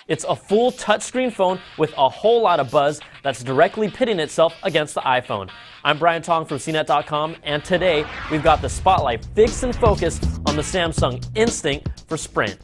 It's a full touchscreen phone with a whole lot of buzz that's directly pitting itself against the iPhone. I'm Brian Tong from CNET.com, and today we've got the spotlight fixed and focused on the Samsung Instinct for Sprint.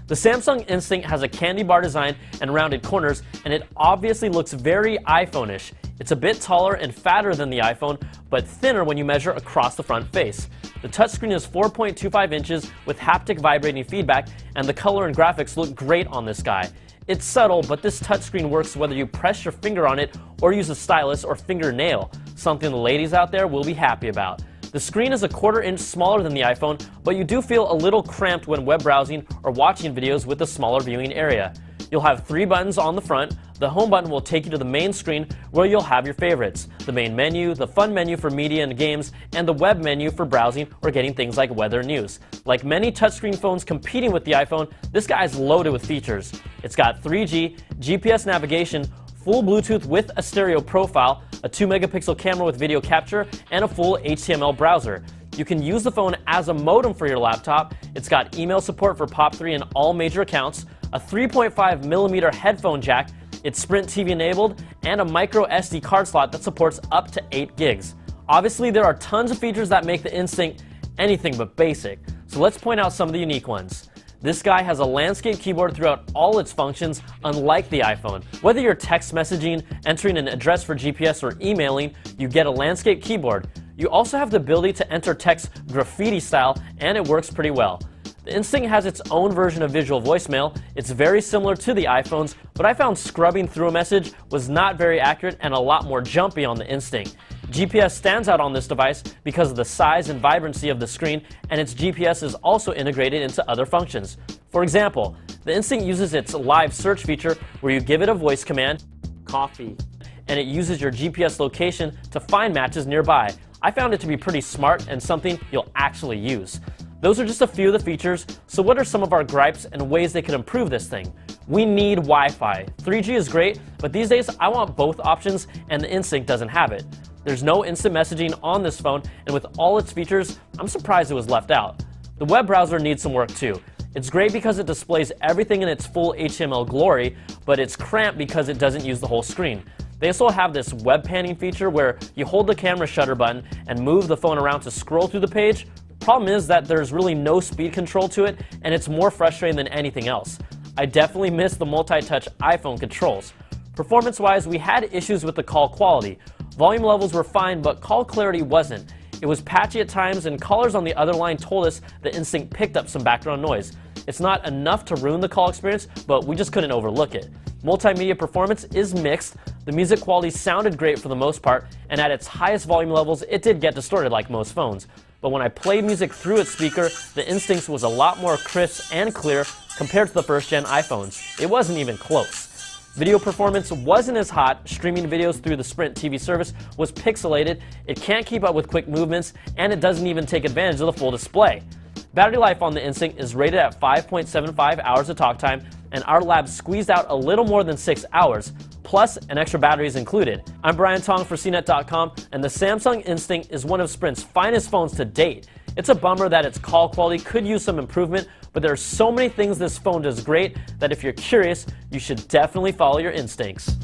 The Samsung Instinct has a candy bar design and rounded corners, and it obviously looks very iPhone-ish. It's a bit taller and fatter than the iPhone, but thinner when you measure across the front face. The touchscreen is 4.25 inches with haptic vibrating feedback, and the color and graphics look great on this guy. It's subtle, but this touchscreen works whether you press your finger on it or use a stylus or fingernail, something the ladies out there will be happy about. The screen is a 1/4 inch smaller than the iPhone, but you do feel a little cramped when web browsing or watching videos with a smaller viewing area. You'll have 3 buttons on the front. The home button will take you to the main screen where you'll have your favorites: the main menu, the fun menu for media and games, and the web menu for browsing or getting things like weather and news. Like many touchscreen phones competing with the iPhone, this guy is loaded with features. It's got 3G, GPS navigation, full Bluetooth with a stereo profile, a 2-megapixel camera with video capture, and a full HTML browser. You can use the phone as a modem for your laptop. It's got email support for POP3 in all major accounts, a 3.5mm headphone jack, it's Sprint TV enabled, and a micro SD card slot that supports up to 8 gigs. Obviously, there are tons of features that make the Instinct anything but basic, so let's point out some of the unique ones. This guy has a landscape keyboard throughout all its functions, unlike the iPhone. Whether you're text messaging, entering an address for GPS, or emailing, you get a landscape keyboard. You also have the ability to enter text graffiti style, and it works pretty well. The Instinct has its own version of visual voicemail. It's very similar to the iPhones, but I found scrubbing through a message was not very accurate and a lot more jumpy on the Instinct. GPS stands out on this device because of the size and vibrancy of the screen, and its GPS is also integrated into other functions. For example, the Instinct uses its live search feature where you give it a voice command, coffee, and it uses your GPS location to find matches nearby. I found it to be pretty smart and something you'll actually use. Those are just a few of the features, so what are some of our gripes and ways they could improve this thing? We need Wi-Fi. 3G is great, but these days I want both options, and the Instinct doesn't have it. There's no instant messaging on this phone, and with all its features, I'm surprised it was left out. The web browser needs some work too. It's great because it displays everything in its full HTML glory, but it's cramped because it doesn't use the whole screen. They also have this web panning feature where you hold the camera shutter button and move the phone around to scroll through the page. Problem is that there's really no speed control to it, and it's more frustrating than anything else. I definitely miss the multi-touch iPhone controls. Performance-wise, we had issues with the call quality. Volume levels were fine, but call clarity wasn't. It was patchy at times, and callers on the other line told us the Instinct picked up some background noise. It's not enough to ruin the call experience, but we just couldn't overlook it. Multimedia performance is mixed. The music quality sounded great for the most part, and at its highest volume levels, it did get distorted like most phones. But when I played music through its speaker, the Instinct was a lot more crisp and clear compared to the first-gen iPhones. It wasn't even close. Video performance wasn't as hot. Streaming videos through the Sprint TV service was pixelated. It can't keep up with quick movements, and it doesn't even take advantage of the full display. Battery life on the Instinct is rated at 5.75 hours of talk time, and our lab squeezed out a little more than 6 hours, plus an extra battery is included. I'm Brian Tong for CNET.com, and the Samsung Instinct is one of Sprint's finest phones to date. It's a bummer that its call quality could use some improvement, but there are so many things this phone does great that if you're curious, you should definitely follow your instincts.